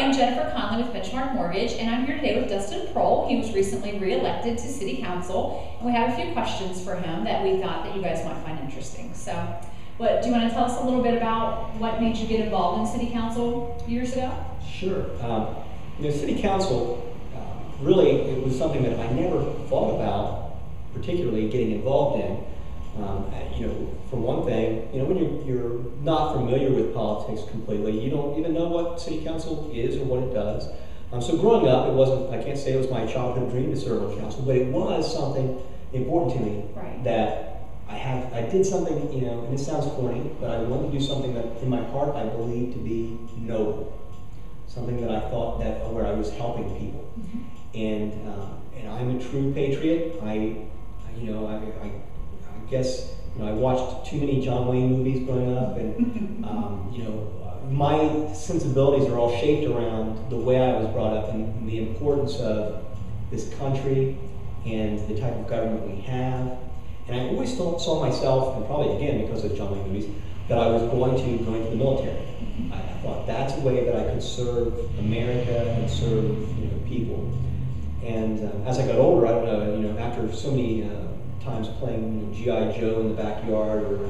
am Jennifer Conley with Benchmark Mortgage, and I'm here today with Dustin Proehl. He was recently re-elected to City Council, and we have a few questions for him that we thought that you guys might find interesting. So, do you want to tell us a little bit about what made you get involved in City Council years ago? Sure. City Council, really, it was something that I never thought about particularly getting involved in. For one thing, when you're not familiar with politics completely, you don't even know what City Council is or what it does. So growing up, it wasn't, I can't say it was my childhood dream to serve on council, but it was something important to me. Right. That I did something, and it sounds corny, but I wanted to do something that in my heart I believed to be noble. Something that I thought that where I was helping people. And I'm a true patriot. I guess I watched too many John Wayne movies growing up, and my sensibilities are all shaped around the way I was brought up and the importance of this country and the type of government we have. And I always saw myself, and probably again because of John Wayne movies, that I was going to the military. I thought that's a way that I could serve America and serve people. And as I got older, I don't know, after so many times playing G.I. Joe in the backyard, or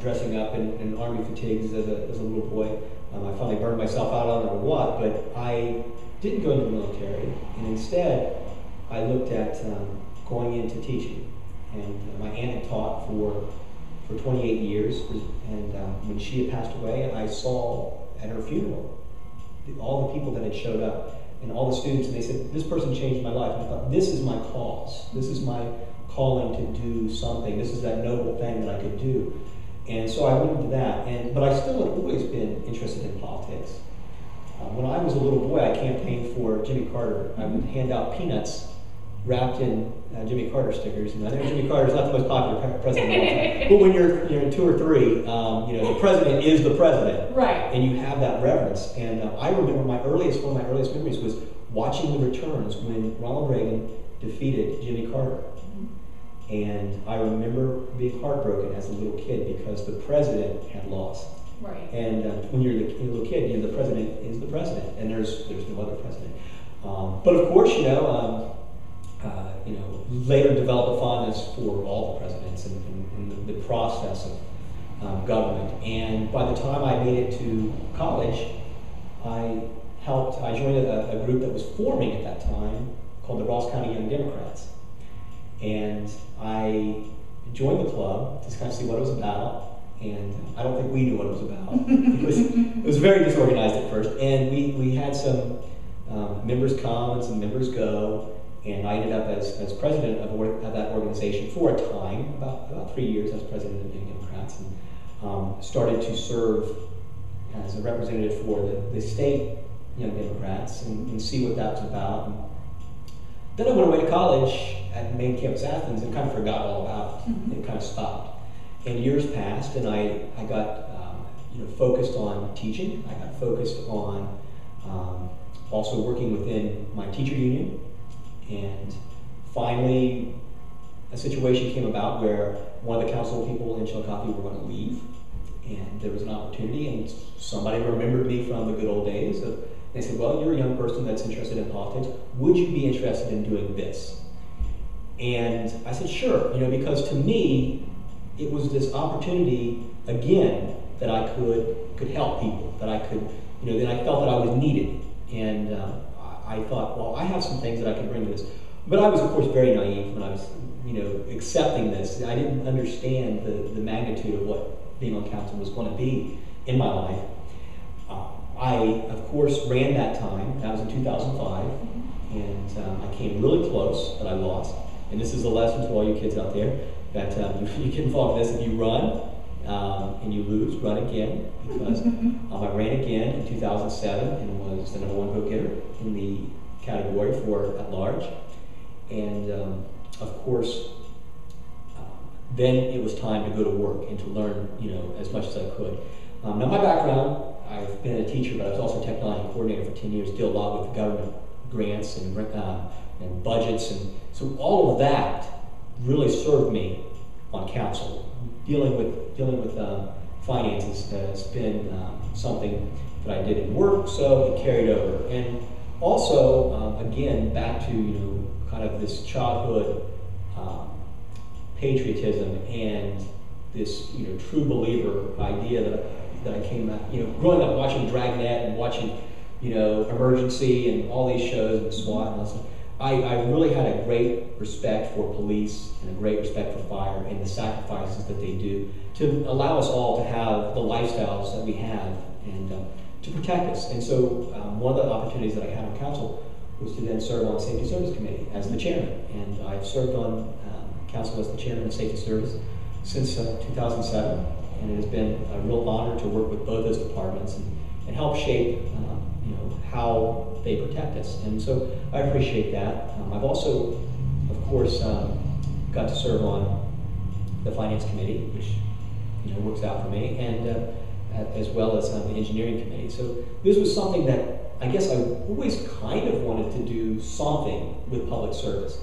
dressing up in army fatigues as a little boy, I finally burned myself out on it or what. But I didn't go into the military, and instead I looked at going into teaching. And my aunt had taught for 28 years, and when she had passed away, I saw at her funeral all the people that had showed up and all the students, and they said, this person changed my life. And I thought, this is my cause. This is my calling to do something. This is that noble thing that I could do. And so I went into that, but I still had always been interested in politics. When I was a little boy, I campaigned for Jimmy Carter. I would hand out peanuts wrapped in Jimmy Carter stickers. And I know Jimmy Carter is not the most popular president of all time, but when you're 2 or 3, the president is the president, right? And you have that reverence. And I remember one of my earliest memories was watching the returns when Ronald Reagan defeated Jimmy Carter. And I remember being heartbroken as a little kid because the president had lost. Right. And when you're a little kid, the president is the president, and there's no other president. But of course, later developed a fondness for all the presidents and the process of government. And by the time I made it to college, I joined a group that was forming at that time called the Ross County Young Democrats. And I joined the club to kind of see what it was about. And I don't think we knew what it was about. It was very disorganized at first. And we had some members come and some members go. And I ended up as president of that organization for a time, about 3 years as president of the Young Democrats, and started to serve as a representative for the state Young Democrats and see what that was about. And then I went away to college at main campus Athens and kind of forgot all about it. It kind of stopped. And years passed, and I got focused on teaching. I got focused on also working within my teacher union. And finally, a situation came about where one of the council people in Chillicothe were going to leave, and there was an opportunity, and somebody remembered me from the good old days. They said, well, you're a young person that's interested in politics. Would you be interested in doing this? And I said, sure, because to me, it was this opportunity, again, that I could help people, that I could, that I felt that I was needed. And I thought, well, I have some things that I can bring to this. But I was, of course, very naive when I was, accepting this. I didn't understand the magnitude of what being on council was going to be in my life. I, of course, ran that time. That was in 2005. And I came really close, but I lost. And this is a lesson to all you kids out there, that you get involved in this. If you run and you lose, run again. Because I ran again in 2007 and was the #1 vote-getter in the category for at large. And of course, then it was time to go to work and to learn, as much as I could. Now my background, I've been a teacher, but I was also a technology coordinator for 10 years, deal a lot with government grants and budgets, and so all of that really served me on council. Dealing with finances has been something that I did in work, so it carried over. And also, again, back to kind of this childhood patriotism and this true believer idea that I came out, growing up watching Dragnet and watching Emergency and all these shows and SWAT and all stuff. I really had a great respect for police and a great respect for fire and the sacrifices that they do to allow us all to have the lifestyles that we have and to protect us. And so one of the opportunities that I had on council was to then serve on the Safety Service Committee as the chairman. And I've served on council as the chairman of Safety Service since 2007. And it has been a real honor to work with both those departments and help shape how they protect us. And so I appreciate that. I've also, of course, got to serve on the Finance Committee, which works out for me, and as well as the Engineering Committee. So this was something that I guess I always kind of wanted to do something with public service,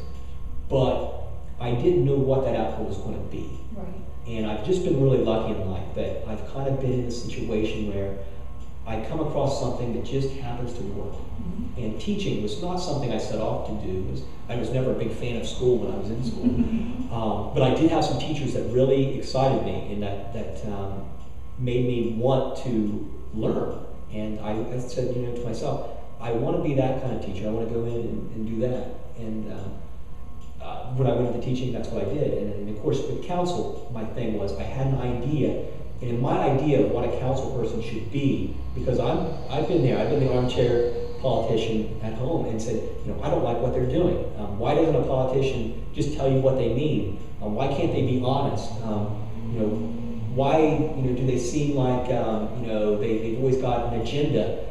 but I didn't know what that outcome was going to be. Right. And I've just been really lucky in life that I've kind of been in a situation where I come across something that just happens to work. Mm-hmm. And teaching was not something I set off to do. I was never a big fan of school when I was in school. But I did have some teachers that really excited me and that made me want to learn. And I said to myself, I want to be that kind of teacher. I want to go in and do that. And when I went into teaching, that's what I did. And of course, with council, my thing was I had an idea. And in my idea of what a council person should be, because I've been there, I've been the armchair politician at home and said, I don't like what they're doing. Why doesn't a politician just tell you what they mean? Why can't they be honest? Why do they seem like they've always got an agenda?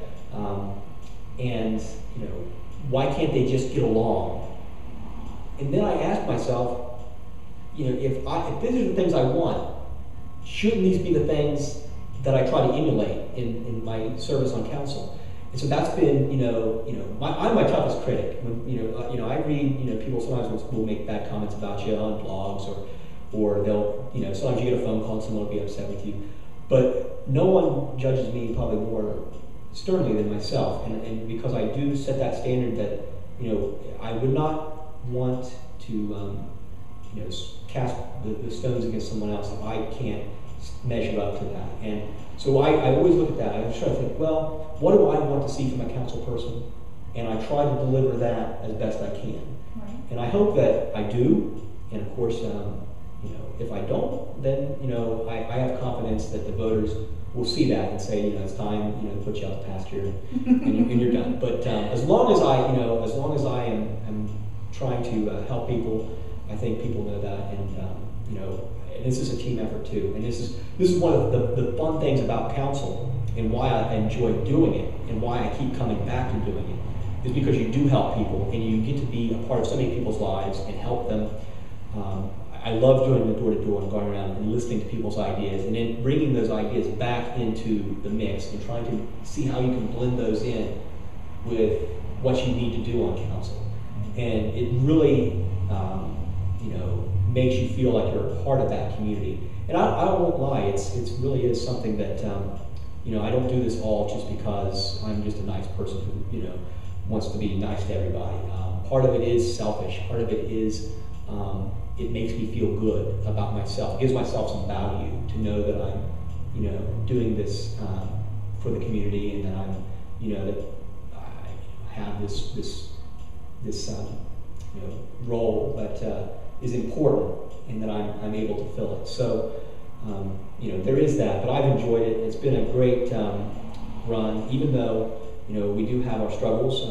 And why can't they just get along? And then I asked myself, if these are the things I want, shouldn't these be the things that I try to emulate in my service on council? And so that's been, I'm my toughest critic. When, I read, people sometimes will make bad comments about you on blogs, or they'll, sometimes you get a phone call and someone will be upset with you. But no one judges me probably more sternly than myself, and because I do set that standard that, I would not want to, cast the stones against someone else if I can't measure up to that. And so I always look at that. I try to think, well, what do I want to see from a council person? And I try to deliver that as best I can. Right. And I hope that I do. And of course, if I don't, then I have confidence that the voters will see that and say, it's time, to put you out to pasture and you're done. But as long as I am trying to help people, I think people know that, and and this is a team effort too. And this is one of the fun things about council, and why I enjoy doing it, and why I keep coming back to doing it, is because you do help people, and you get to be a part of so many people's lives and help them. I love doing the door-to-door and going around and listening to people's ideas, and then bringing those ideas back into the mix and trying to see how you can blend those in with what you need to do on council. And it really makes you feel like you're a part of that community. And I won't lie, it's really is something that I don't do this all just because I'm just a nice person who wants to be nice to everybody. Part of it is selfish. Part of it is it makes me feel good about myself. It gives myself some value to know that I'm doing this for the community, and that I'm that I have this role that is important, and that I'm able to fill it. So, there is that, but I've enjoyed it. It's been a great run, even though, we do have our struggles.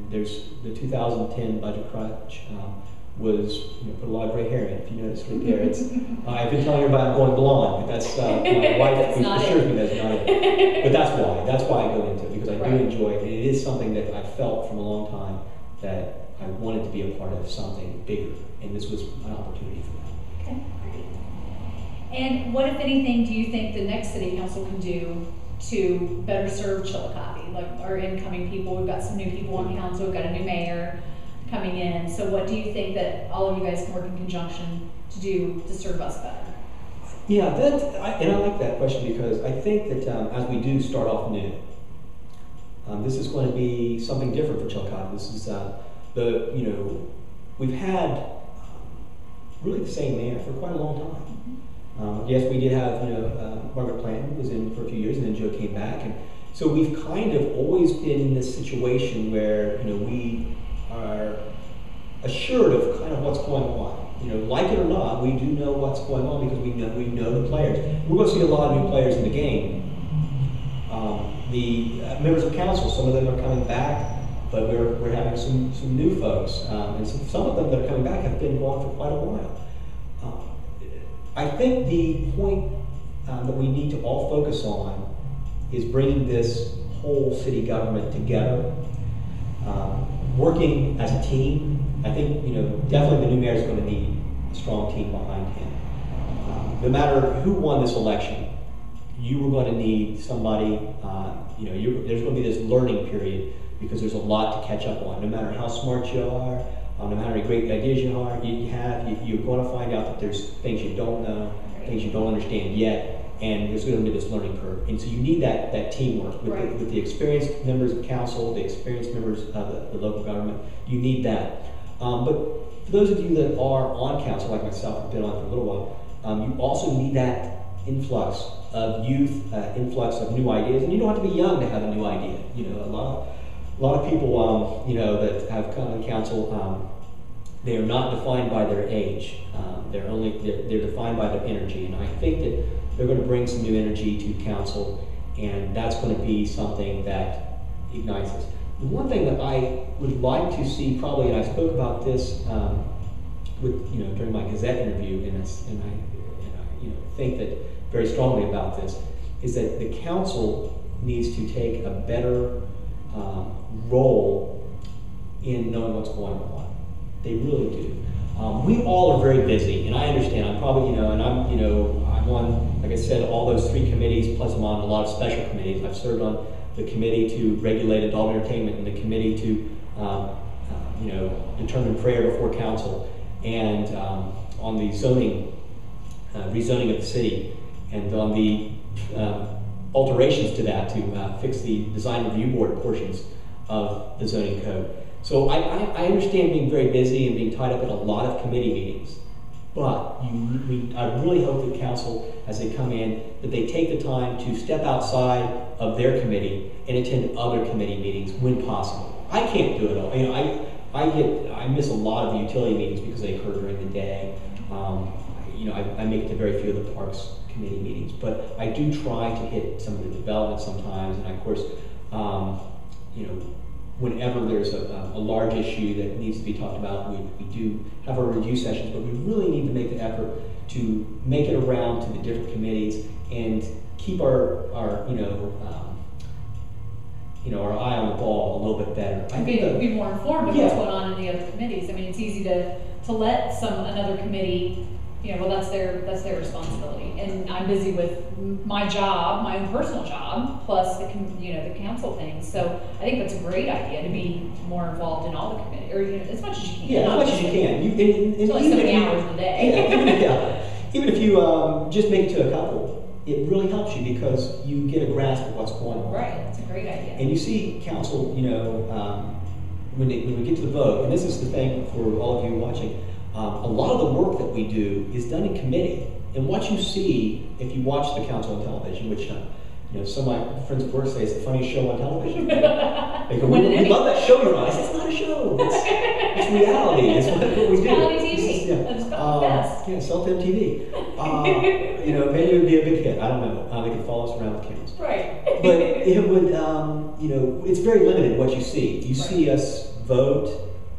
There's the 2010 budget crunch was, put a lot of gray hair in, if you notice right there. It's, I've been telling everybody I'm going blonde, but that's, my wife assures me that's not it. But that's why I go into it, because I do enjoy it, and it is something that I've felt from a long time that I wanted to be a part of something bigger, and this was an opportunity for that. Okay, great. And what, if anything, do you think the next city council can do to better serve Chillicothe? Like our incoming people, we've got some new people on council, we've got a new mayor coming in. So what do you think that all of you guys can work in conjunction to do to serve us better? Yeah, and I like that question, because I think that as we do start off new, This is going to be something different for Chillicothe. This is we've had really the same mayor for quite a long time. Yes, we did have, Margaret Planton was in for a few years, and then Joe came back, and so we've kind of always been in this situation where, we are assured of kind of what's going on. Like it or not, we do know what's going on because we know the players. We're going to see a lot of new players in the game. The members of council, some of them are coming back, but we're having some new folks, and some of them that are coming back have been gone for quite a while. I think the point that we need to all focus on is bringing this whole city government together, working as a team. I think definitely the new mayor is going to need a strong team behind him. No matter who won this election, you were going to need somebody. There's going to be this learning period because there's a lot to catch up on. No matter how smart you are, no matter how many great ideas you have, you're going to find out that there's things you don't know, things you don't understand yet, and there's going to be this learning curve. And so you need that teamwork with the experienced members of council, the experienced members of the local government. You need that. But for those of you that are on council, like myself, have been on for a little while, you also need that influx of youth, influx of new ideas, and you don't have to be young to have a new idea. A lot of people, that have come on council, they are not defined by their age. They're defined by their energy, and I think that they're going to bring some new energy to council, and that's going to be something that ignites us. The one thing that I would like to see, probably, and I spoke about this during my Gazette interview, and I think that very strongly about this, is that the council needs to take a better role in knowing what's going on. They really do. We all are very busy, and I understand. I'm probably, and I'm on, like I said, all those 3 committees, plus I'm on a lot of special committees. I've served on the committee to regulate adult entertainment and the committee to, determine prayer before council, and on the zoning, rezoning of the city, and on the alterations to that to fix the design review board portions of the zoning code. So I understand being very busy and being tied up in a lot of committee meetings, but I really hope that council, as they come in, that they take the time to step outside of their committee and attend other committee meetings when possible. I can't do it all. I miss a lot of the utility meetings because they occur during the day. I make it to very few of the parks committee meetings, but I do try to hit some of the development sometimes, and of course, whenever there's a large issue that needs to be talked about, we do have our review sessions, but we really need to make the effort to make it around to the different committees and keep our eye on the ball a little bit better. I think be more informed of what's going on in the other committees. I mean, it's easy to let another committee, that's their responsibility. And I'm busy with my job, my own personal job, plus the council things. So I think that's a great idea to be more involved in all the committees, or as much as you can. Yeah, as much as you can. It's only so many hours a day. Even if you just make it to a couple, it really helps you because you get a grasp of what's going on. Right, that's a great idea. And you see council, when we get to the vote, and this is the thing for all of you watching, a lot of the work that we do is done in committee. And what you see, if you watch the council on television, which some of my friends at work say it's the funniest show on television. They go, we love that show you're on. I say, it's not a show. It's reality. It's what we do. Reality TV. That's the best. Yeah, self-tape TV. Maybe it would be a big hit. I don't know. They could follow us around with cameras. Right. But it would, it's very limited what you see. You see us vote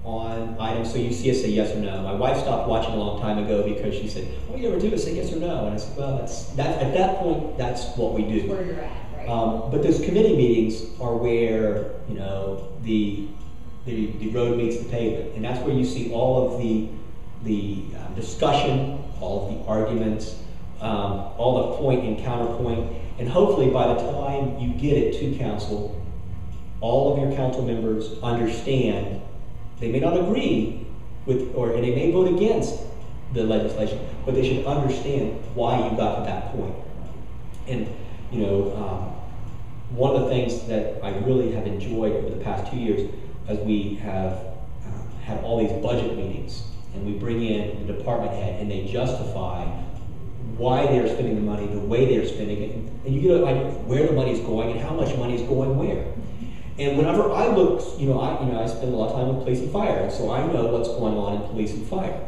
on items, so you see us say yes or no. My wife stopped watching a long time ago because she said, "All you ever do is say yes or no," and I said, "Well, that's at that point, that's what we do." That's where you're at, right? But those committee meetings are where the road meets the pavement, and that's where you see all of the discussion, all of the arguments, all the point and counterpoint, and hopefully by the time you get it to council, all of your council members understand. They may not agree with, and they may vote against the legislation, but they should understand why you got to that point. And one of the things that I really have enjoyed over the past 2 years, as we have had all these budget meetings, and we bring in the department head, and they justify why they're spending the money, the way they're spending it, and you get an idea of where the money's going and how much money is going where. And whenever I look, I spend a lot of time with police and fire, and so I know what's going on in police and fire.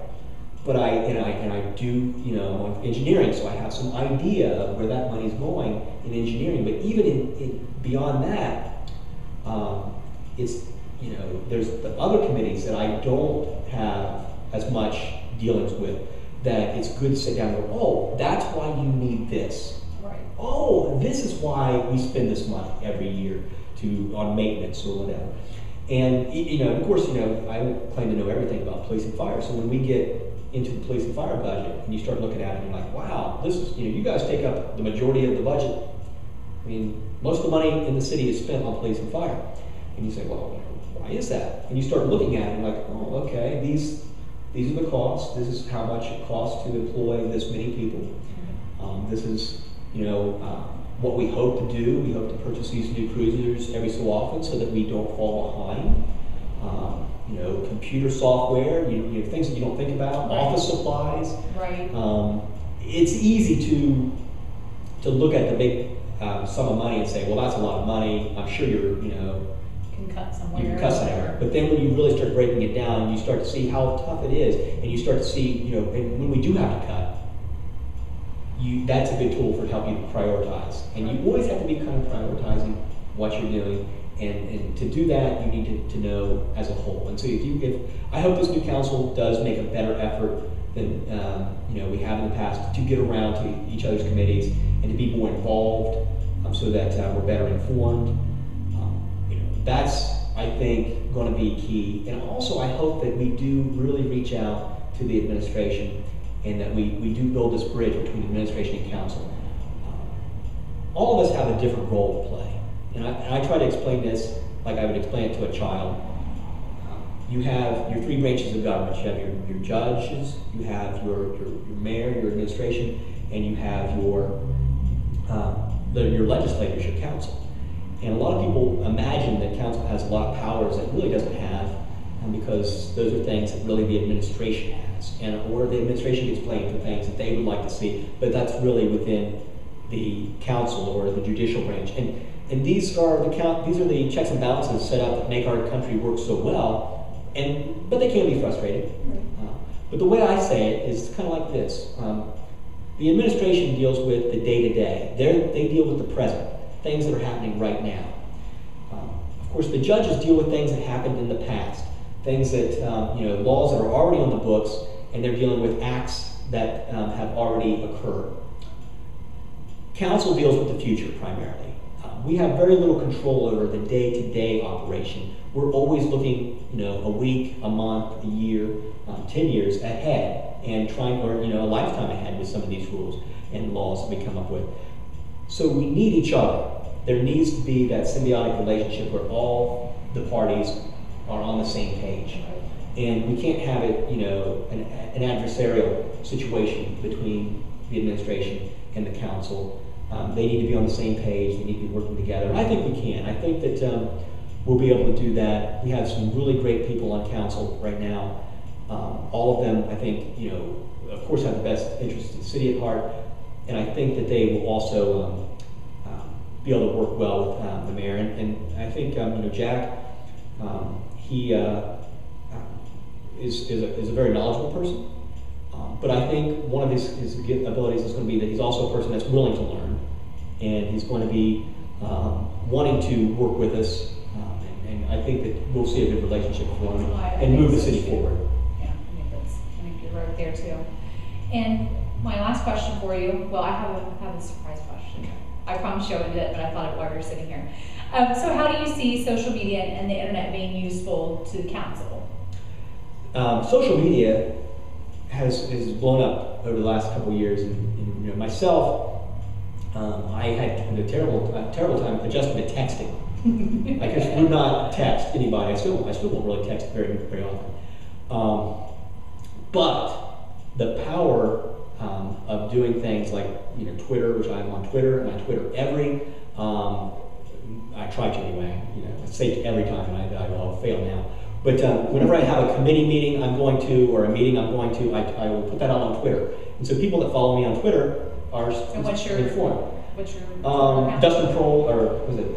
But I do, engineering, so I have some idea of where that money's going in engineering. But even in beyond that, it's, there's the other committees that I don't have as much dealings with, that it's good to sit down and go, oh, that's why you need this. Right. Oh, this is why we spend this money every year on maintenance or whatever. And, of course, I don't claim to know everything about police and fire, so when we get into the police and fire budget, and you start looking at it, and you're like, wow, this is, you guys take up the majority of the budget. I mean, most of the money in the city is spent on police and fire. And you say, well, why is that? And you start looking at it, and you're like, oh, okay, these are the costs. This is how much it costs to employ this many people. This is, what we hope to do. We hope to purchase these new cruisers every so often so that we don't fall behind. Computer software, things that you don't think about, right. Office supplies. Right. It's easy to look at the big sum of money and say, well, that's a lot of money. I'm sure you can cut somewhere. You can cut somewhere. But then when you really start breaking it down, and you start to see how tough it is, and you start to see, and when we do have to cut, that's a good tool for helping you prioritize. And you always have to be kind of prioritizing what you're doing. And to do that, you need to know as a whole. And so if I hope this new council does make a better effort than we have in the past to get around to each other's committees and to be more involved, so that we're better informed. That's, I think, going to be key. And also, I hope that we do really reach out to the administration, and that we do build this bridge between administration and council. All of us have a different role to play. And I try to explain this like I would explain it to a child. You have your three branches of government. You have your judges, you have your mayor, your administration, and you have your legislators, your council. And a lot of people imagine that council has a lot of powers that it really doesn't have, because those are things that really the administration has, or the administration gets blamed for things that they would like to see, but that's really within the council or the judicial branch. And these are the checks and balances set up that make our country work so well, but they can be frustrating. But the way I say it is kind of like this. The administration deals with the day-to-day. They deal with the present, things that are happening right now. Of course, the judges deal with things that happened in the past, things that, laws that are already on the books, and they're dealing with acts that have already occurred. Council deals with the future primarily. We have very little control over the day-to-day operation. We're always looking, a week, a month, a year, 10 years ahead, and trying, or a lifetime ahead with some of these rules and laws that we come up with. So we need each other. There needs to be that symbiotic relationship where all the parties are on the same page. And we can't have it, an adversarial situation between the administration and the council. They need to be on the same page. They need to be working together. And I think we can. I think that we'll be able to do that. We have some really great people on council right now. All of them, I think, of course, have the best interests of the city at heart. And I think that they will also be able to work well with the mayor. And I think, Jack, he is a very knowledgeable person. But I think one of his abilities is going to be that he's also a person that's willing to learn, and he's going to be wanting to work with us, and I think that we'll see a good relationship for him and move the city forward. Yeah, I think you're right there too. And my last question for you, well, I have a surprise question. I promise you I wouldn't do it, but I thought it while we were sitting here. So how do you see social media and the internet being useful to the council? Social media has blown up over the last couple of years, and myself, I had a terrible time adjusting to texting. I just would not text anybody. I still won't really text very often. But the power of doing things like Twitter, which I'm on Twitter, and I Twitter every I try to anyway. I say it every time, and I'll fail now. But whenever I have a committee meeting I'm going to, or a meeting I'm going to, I will put that out on Twitter. And so people that follow me on Twitter are informed. What's your Dustin Proehl, or was it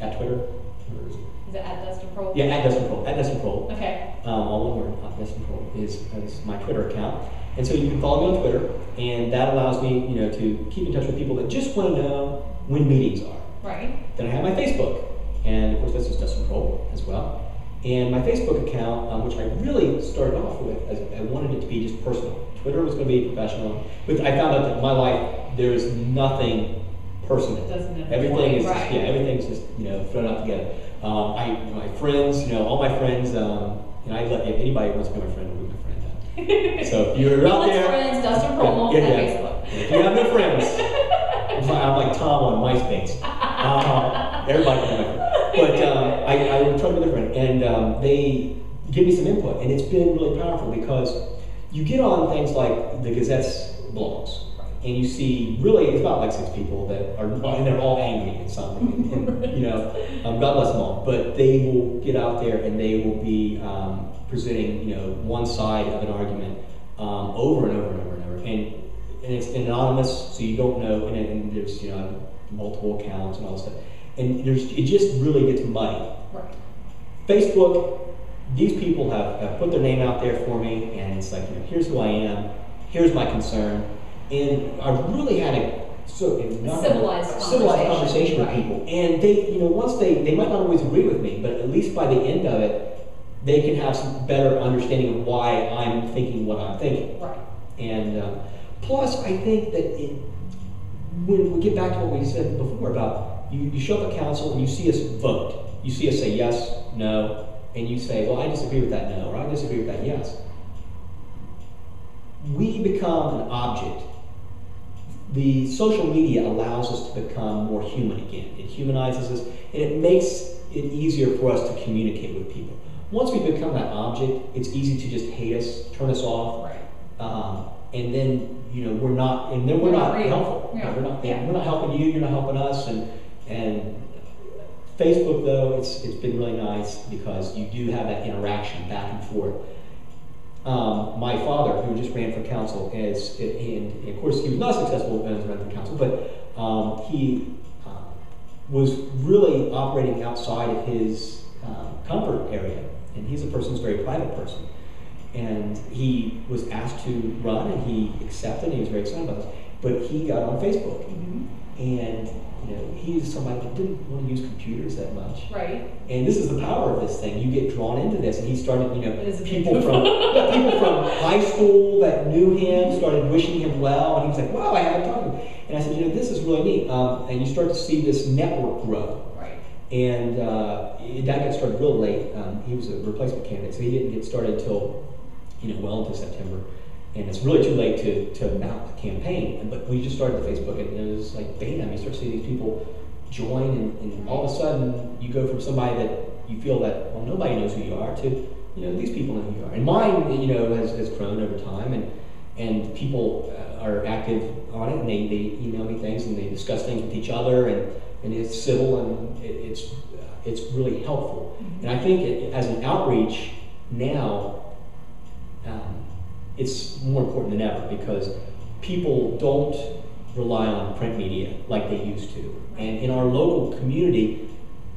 at Twitter? Or is it at Dustin Proehl? Yeah, at Dustin Proehl. At Dustin Proehl. Okay. All one word. Dustin Proehl is my Twitter account, and so you can follow me on Twitter, and that allows me, to keep in touch with people that just want to know when meetings are. Right. Then I have my Facebook, and of course this is Dustin Proehl as well. And my Facebook account, which I really started off with, as I wanted it to be just personal. Twitter was going to be professional, but I found out that in my life there's nothing personal. Everything is just, everything's just thrown up together. My friends, all my friends, I let if anybody wants to be my friend, will be my friend. So if you're out there, friends, Dustin Proehl, at Facebook. If you have no friends, I'm like Tom on MySpace. Everybody can have my friend. But I would try to be their friend, and they give me some input, and it's been really powerful because you get on things like the Gazette's blogs, and you see it's about like 6 people that are, and they're all angry at something, and God bless them all, but they will get out there and they will be presenting, one side of an argument over and over and over and over, and it's anonymous, so you don't know, and there's multiple accounts and all this stuff. And it just really gets muddy. Right. Facebook, these people have put their name out there for me, and it's like, here's who I am, here's my concern, and I really had a civilized conversation with people. And they, once they might not always agree with me, but at least by the end of it, they can have some better understanding of why I'm thinking what I'm thinking. Right. And plus, I think that when we get back to what we said before about you show up at council and you see us vote. You see us say yes, no, and you say, well, I disagree with that no, or I disagree with that yes. We become an object. The social media allows us to become more human again. It humanizes us, and it makes it easier for us to communicate with people. Once we become that object, it's easy to just hate us, turn us off, and then we're not helpful. Yeah. We're not helping you. You're not helping us, and Facebook, though, it's been really nice because you do have that interaction back and forth. My father, who just ran for council, and of course he was not successful as running for council, but he was really operating outside of his comfort area, and he's a person who's a very private person. And he was asked to run, and he accepted, and he was very excited about this. But he got on Facebook, and he's somebody that didn't want to use computers that much. Right. And this is the power of this thing. You get drawn into this, and he started, people from high school that knew him started wishing him well, and he was like, "Wow, I haven't talked to him." And I said, "This is really neat." And you start to see this network grow. Right. And that got started real late. He was a replacement candidate, so he didn't get started until well into September. And it's really too late to mount a campaign. But we just started the Facebook, and it was like, bam, you start seeing these people join, and all of a sudden you go from somebody that you feel that, well, nobody knows who you are, to, these people know who you are. And mine, has grown over time, and people are active on it, and they email me things, and they discuss things with each other, and it's civil, and it's really helpful. And I think as an outreach now, it's more important than ever because people don't rely on print media like they used to. And in our local community,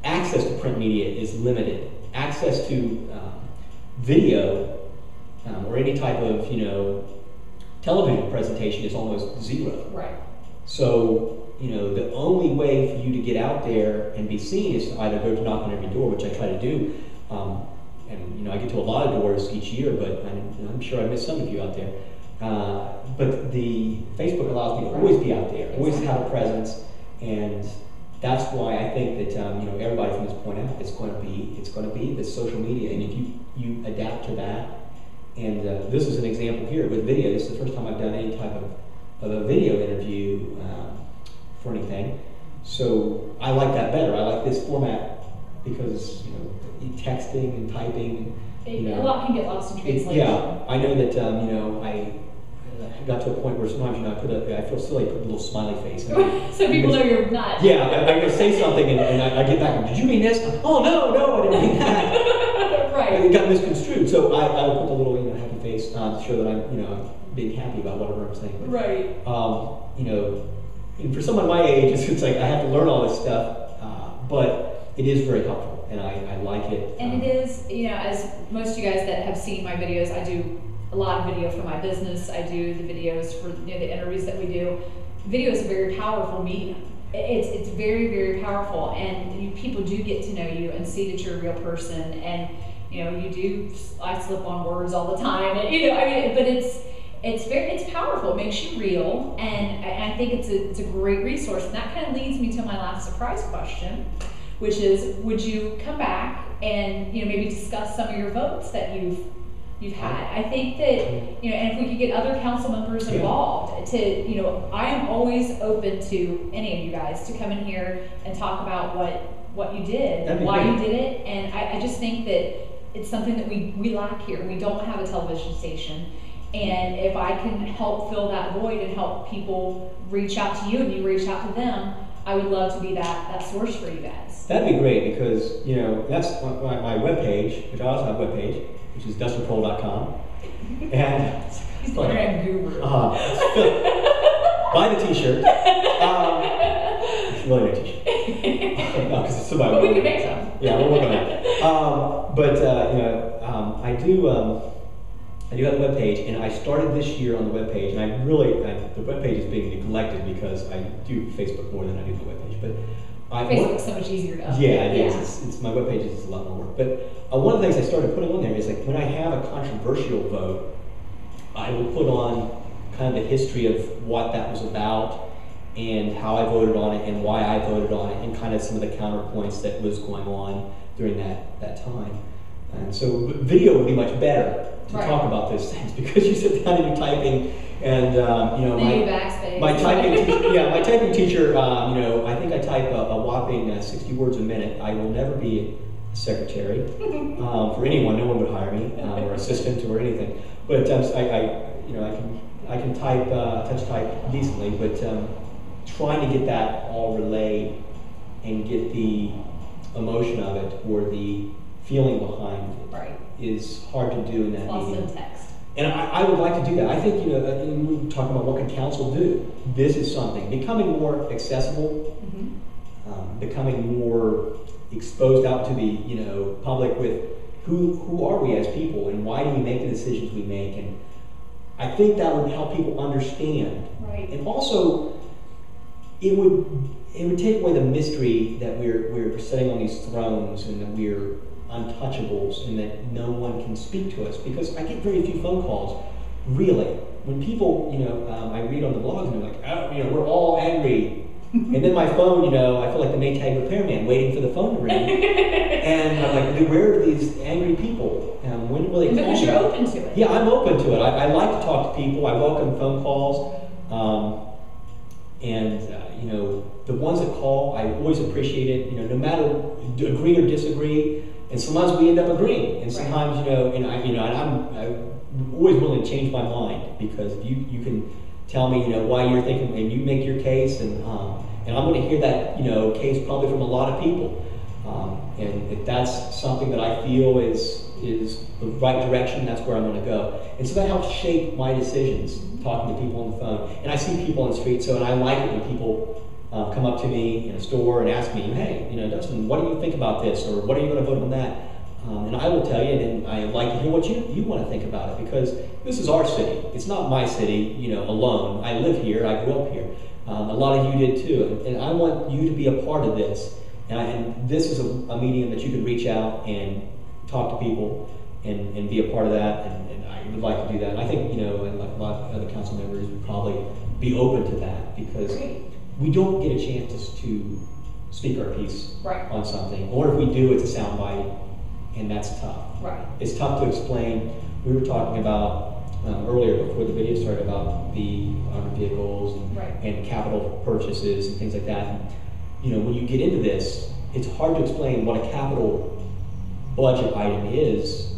access to print media is limited. Access to video or any type of television presentation is almost zero. Right. So the only way for you to get out there and be seen is to either go to knock on every door, which I try to do. And I get to a lot of doors each year, but I'm sure I miss some of you out there. But the Facebook allows me to always be out there, always have a presence, and that's why I think that everybody from this point out, it's going to be the social media, and if you adapt to that, and this is an example here with video. This is the first time I've done any type of a video interview for anything, so I like that better. I like this format because texting and typing. A lot can get lost in translation. Yeah, I know that I got to a point where sometimes, you know, I feel silly, I put a little smiley face. So people know you're not. Yeah, I can say something and I get back, did you mean this? Oh, no, I didn't mean that. Right. It got misconstrued. So I would put the little, you know, happy face to show that I'm, you know, being happy about whatever I'm saying. But, right. You know, and for someone my age, it's like I have to learn all this stuff, but it is very helpful, and I like it. And it is, you know, as most of you guys that have seen my videos, I do a lot of video for my business. I do the videos for, you know, the interviews that we do. Video is a very powerful medium. It's very, very powerful, and people do get to know you and see that you're a real person. And you know, I slip on words all the time, and you know, I mean, but it's powerful. It makes you real, and I think it's a great resource. And that kind of leads me to my last surprise question, which is, would you come back and, you know, maybe discuss some of your votes that you've had? I think that, you know, and if we could get other council members involved to, you know, I am always open to any of you guys to come in here and talk about what you did, why you did it, and I just think that it's something that we lack here. We don't have a television station. And if I can help fill that void and help people reach out to you and you reach out to them, I would love to be that source for you guys. That'd be great, because, you know, that's my webpage, which I also have a webpage, which is dustinproehl.com. And he's the internet guru. Buy the t-shirt. It's really a t-shirt. No, because it's somebody. But we can make some. Yeah, we'll work on that. You know, I do have a webpage, and I started this year on the webpage, and the webpage is being neglected because I do Facebook more than I do the webpage. But Facebook's so much easier to update. Yeah, it is. It's my webpage is a lot more work. But one of the things I started putting on there is, like, when I have a controversial vote, I will put on kind of the history of what that was about and how I voted on it and why I voted on it, and kind of some of the counterpoints that was going on during that time. And so video would be much better to talk about those things, because you sit down and you're typing, and you know, my typing teacher, you know, I think I type a whopping 60 words a minute. I will never be a secretary for anyone. No one would hire me, or assistant or anything. But I can type touch type decently, but trying to get that all relayed and get the emotion of it or the feeling behind it is hard to do in that medium. Text. And I would like to do that. I think, you know, when we're talking about what can council do, this is something. Becoming more accessible, becoming more exposed out to the, you know, public with who are we as people and why do we make the decisions we make. And I think that would help people understand. Right. And also, it would take away the mystery that we're sitting on these thrones and that we're untouchables and that no one can speak to us, because I get very few phone calls, really. When people, you know, I read on the blogs and they're like, oh, you know, we're all angry. And then my phone, you know, I feel like the Maytag repairman waiting for the phone to ring. And I'm like, where are these angry people? When will they call me? Because you're open to it. Yeah, I'm open to it. I like to talk to people. I welcome phone calls. You know, the ones that call, I always appreciate it. You know, no matter agree or disagree. And sometimes we end up agreeing, and sometimes, you know, and I'm always willing to change my mind, because you can tell me, you know, why you're thinking, and you make your case, and I'm going to hear that, you know, case probably from a lot of people, and if that's something that I feel is the right direction, that's where I'm going to go, and so that helps shape my decisions, talking to people on the phone, and I see people on the street, and I like it when people come up to me in a store and ask me, hey, you know, Dustin, what do you think about this, or what are you going to vote on that? And I will tell you, and I like to hear what you want to think about it, because this is our city. It's not my city, you know, alone. I live here. I grew up here. A lot of you did too, and I want you to be a part of this. And this is a medium that you can reach out and talk to people and be a part of that. And I would like to do that. And I think, you know, and like a lot of other council members would probably be open to that, because we don't get a chance to speak our piece on something, or if we do, it's a soundbite, and that's tough. Right. It's tough to explain. We were talking about earlier, before the video started, about the armored vehicles and capital purchases and things like that. And, you know, when you get into this, it's hard to explain what a capital budget item is.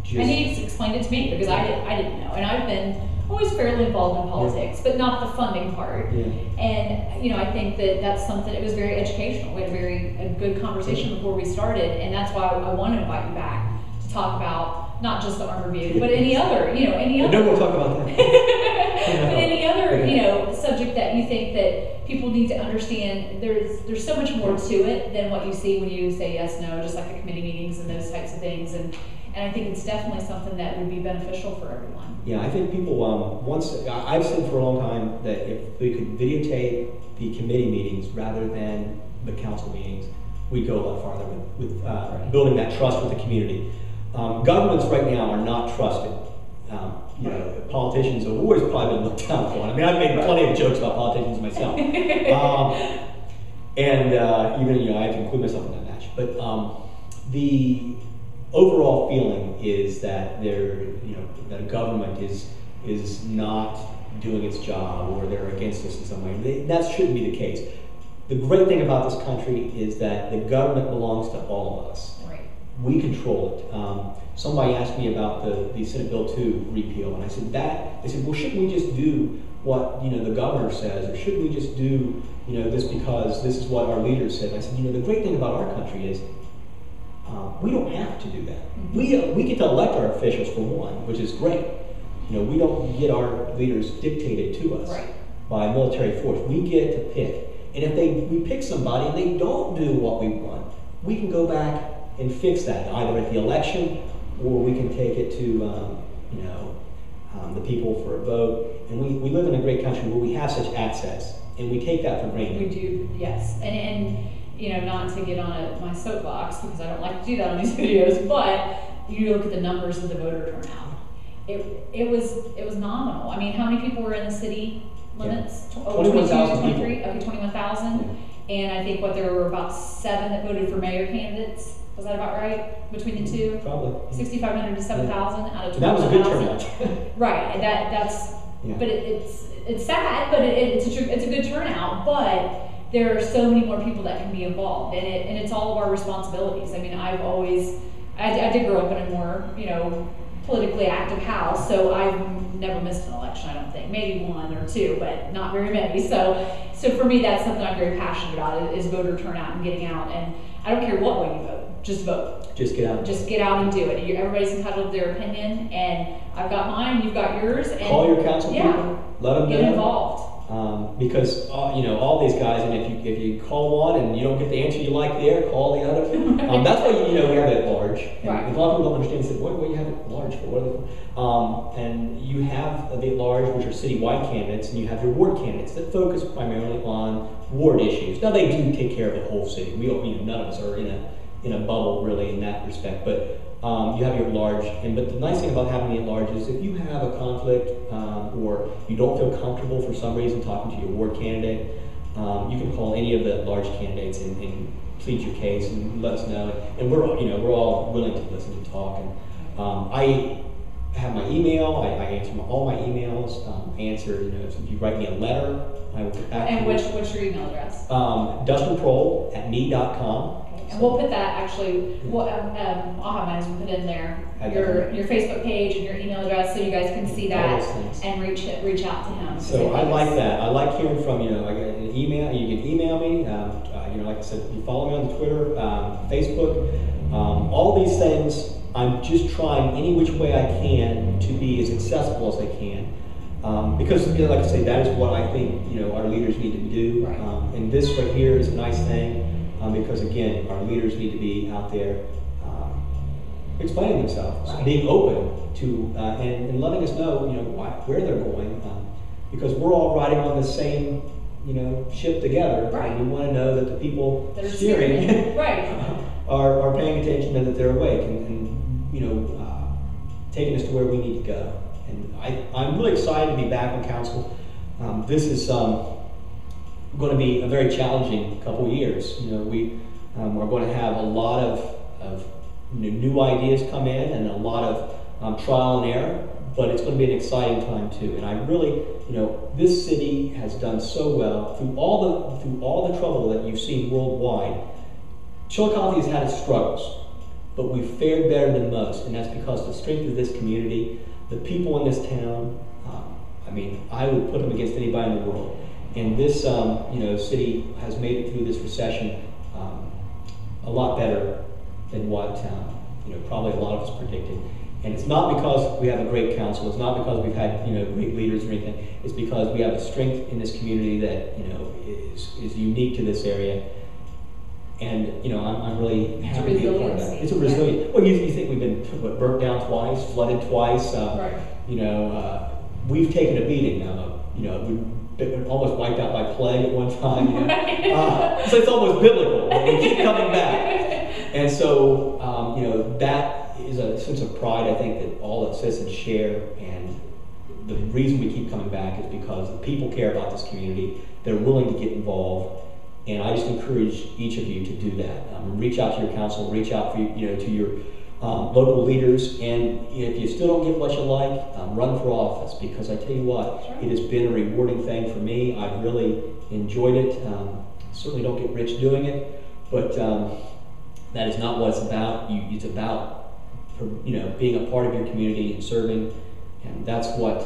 And he explained it to me, because I didn't know, and I've been always fairly involved in politics, but not the funding part. Yeah. And you know, I think that that's something. It was very educational. We had a good conversation before we started, and that's why I want to invite you back to talk about not just the arm review, but any other, any other. No, we'll talk about that. But any other, subject that you think that people need to understand. There's so much more to it than what you see when you say yes, no, just like the committee meetings and those types of things. And I think it's definitely something that would be beneficial for everyone. Yeah, I think people, I've said for a long time that if we could videotape the committee meetings rather than the council meetings, we'd go a lot farther with building that trust with the community. Governments right now are not trusted. Politicians have always probably been looked down upon. I mean, I've made plenty of jokes about politicians myself. And even, I have to include myself in that match. But the overall feeling is that that a government is not doing its job, or they're against us in some way. That shouldn't be the case. The great thing about this country is that the government belongs to all of us. Right. We control it. Somebody asked me about the Senate Bill 2 repeal, and I said they said, well, shouldn't we just do what the governor says, or shouldn't we just do this because this is what our leaders said? I said, the great thing about our country is we don't have to do that. We get to elect our officials for one, which is great. We don't get our leaders dictated to us by military force. We get to pick. And if we pick somebody and they don't do what we want, we can go back and fix that, either at the election, or we can take it to the people for a vote. And we live in a great country where we have such access, and we take that for granted. We do, yes. And not to get on my soapbox, because I don't like to do that on these videos, but you look at the numbers of the voter turnout. It was nominal. I mean, how many people were in the city limits? Yeah. 21,000 people. Okay, 21,000. Yeah. And I think there were about 7 that voted for mayor candidates. Was that about right? Between the two? Probably. 6,500 to 7,000 out of 21,000. That was a good turnout. Right, and that's. Yeah. But it's sad, but it's a good turnout. But there are so many more people that can be involved, and it's all of our responsibilities. I mean, I did grow up in a more politically active house, so I've never missed an election. I don't think, maybe 1 or 2, but not very many. So for me, that's something I'm very passionate about is voter turnout and getting out. And I don't care what way you vote, just vote. Just get out. Just get out and do it. Everybody's entitled to their opinion, and I've got mine. You've got yours. And call your council people. Let them get know. Involved. Because all these guys, and if you call one and you don't get the answer you like there, call the other. That's why we have it at large. And right. A lot of people don't understand. They say, what do you have it large for? What are they for? And you have the large, which are citywide candidates, and you have your ward candidates that focus primarily on ward issues. Now they do take care of the whole city. We none of us are in a bubble really in that respect, but. You have your large, but the nice thing about having it large is if you have a conflict or you don't feel comfortable for some reason talking to your ward candidate, you can call any of the large candidates and plead your case and let us know. And we're all willing to listen and talk. And I have my email. I answer all my emails. If you write me a letter, I will get back to you. And what's your email address? Dustin Proehl @me.com. And we'll put that actually. I'll have mine put in there. Your Facebook page and your email address, so you guys can see that and reach out to him. So I like that. I like hearing from I get an email. You can email me. Like I said, you follow me on Twitter, Facebook, all these things. I'm just trying any which way I can to be as accessible as I can. Because like I say, that is what I think our leaders need to do. Right. And this right here is a nice thing. Because again, our leaders need to be out there explaining themselves, right. Being open to and letting us know, where they're going, because we're all riding on the same, ship together, right. And we want to know that the people that are steering right. are paying attention and that they're awake and taking us to where we need to go. And I'm really excited to be back on council. This is going to be a very challenging couple of years. We are going to have a lot of new ideas come in and a lot of trial and error, but it's going to be an exciting time too. And I really, this city has done so well through all the trouble that you've seen worldwide. Chillicothe has had its struggles, but we've fared better than most, and that's because of the strength of this community, the people in this town, I mean, I would put them against anybody in the world. And this, city has made it through this recession a lot better than what, probably a lot of us predicted. And it's not because we have a great council. It's not because we've had, great leaders or anything. It's because we have a strength in this community that, is unique to this area. And, I'm really happy to be a part of that. It's a resilient. Well, you think we've been burnt down twice, flooded twice. Right. We've taken a beating. We've been almost wiped out by plague at one time. So it's almost biblical. We keep coming back. And so, that is a sense of pride, I think, that all the citizens share. And the reason we keep coming back is because the people care about this community. They're willing to get involved. And I just encourage each of you to do that. Reach out to your council, reach out to your local leaders, and if you still don't get what you like, run for office, because I tell you what, sure, it has been a rewarding thing for me. I've really enjoyed it. Certainly don't get rich doing it, but that is not what it's about. It's about being a part of your community and serving, and that's what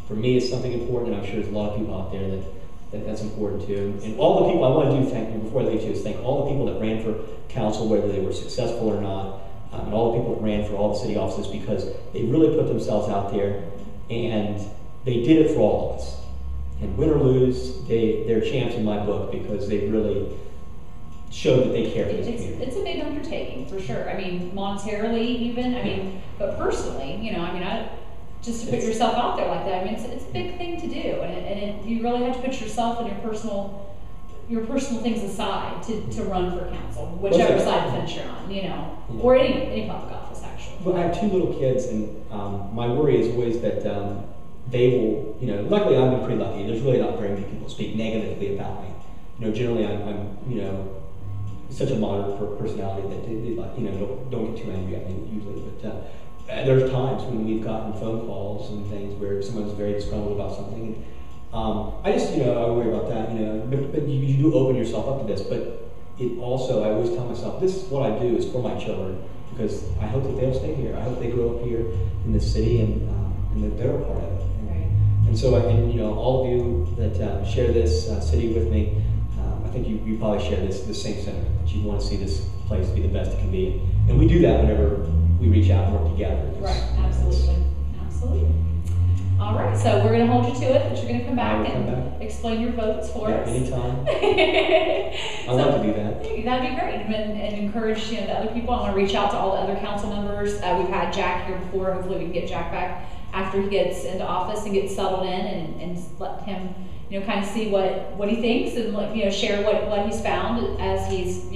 for me is something important, and I'm sure there's a lot of people out there that's important too. And all the people I want to do, thank you before I leave you, is thank all the people that ran for council, whether they were successful or not, and all the people that ran for all the city offices, because they really put themselves out there and they did it for all of us. And win or lose, they're champs in my book, because they really showed that they care for this community. It's a big undertaking for sure. I mean, monetarily even. But personally, just to put yourself out there like that, it's a big thing to do, and you really have to put yourself and your personal things aside to run for council, whichever side of the fence you're on, or any public office actually. Well, I have 2 little kids, and my worry is always that they will, luckily I've been pretty lucky. There's really not very many people who speak negatively about me. Generally I'm such a moderate personality that they don't get too angry at me usually, but. There's times when we've gotten phone calls and things where someone's very disgruntled about something. And, I just, I worry about that, but you do open yourself up to this. But it also, I always tell myself, this is what I do is for my children, because I hope that they'll stay here. I hope they grow up here in this city and that they're a part of it. Right. And so, all of you that share this city with me, I think you probably share the same sentiment, that you want to see this place be the best it can be. And we do that whenever we reach out and work together. Right, absolutely. All right, so we're going to hold you to it, that you're going to come back and explain your votes for us. Anytime. I'd love to do that. That'd be great, and encourage the other people. I want to reach out to all the other council members. We've had Jack here before. Hopefully we can get Jack back after he gets into office and gets settled in, and let him kind of see what he thinks, and share what he's found as he's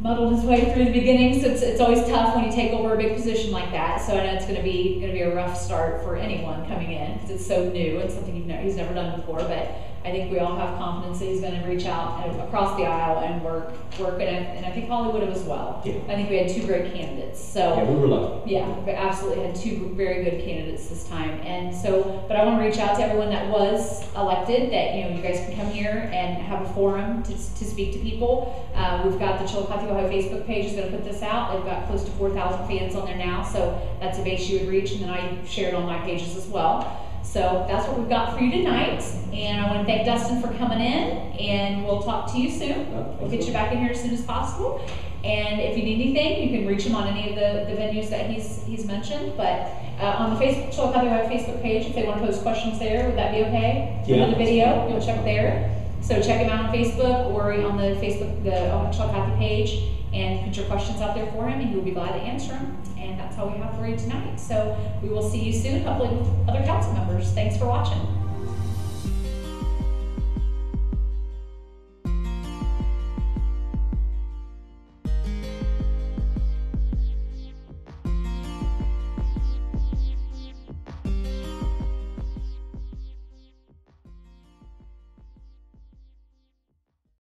muddled his way through the beginning. So it's always tough when you take over a big position like that. So I know it's going to be a rough start for anyone coming in, because it's so new and something he's never done before. But I think we all have confidence that he's going to reach out across the aisle and work, and I think Holly would have as well. Yeah. I think we had 2 great candidates. So yeah, we were lucky. Yeah, we absolutely had 2 very good candidates this time. And so, but I want to reach out to everyone that was elected, that you guys can come here and have a forum to speak to people. We've got the Chillicothe, Ohio Facebook page is going to put this out. They've got close to 4,000 fans on there now, so that's a base you would reach, and then I share it on my pages as well. So that's what we've got for you tonight, and I want to thank Dustin for coming in, and we'll talk to you soon. We'll get you back in here as soon as possible, and if you need anything, you can reach him on any of the venues that he's mentioned. But on the Chillicothe, Ohio Facebook page, if they want to pose questions there, would that be okay? Yeah. Under the video, you'll check there. So check him out on Facebook or on the Facebook, the Chillicothe page, and put your questions out there for him, and he will be glad to answer them. And that's all we have for you tonight. So we will see you soon, hopefully with other council members. Thanks for watching.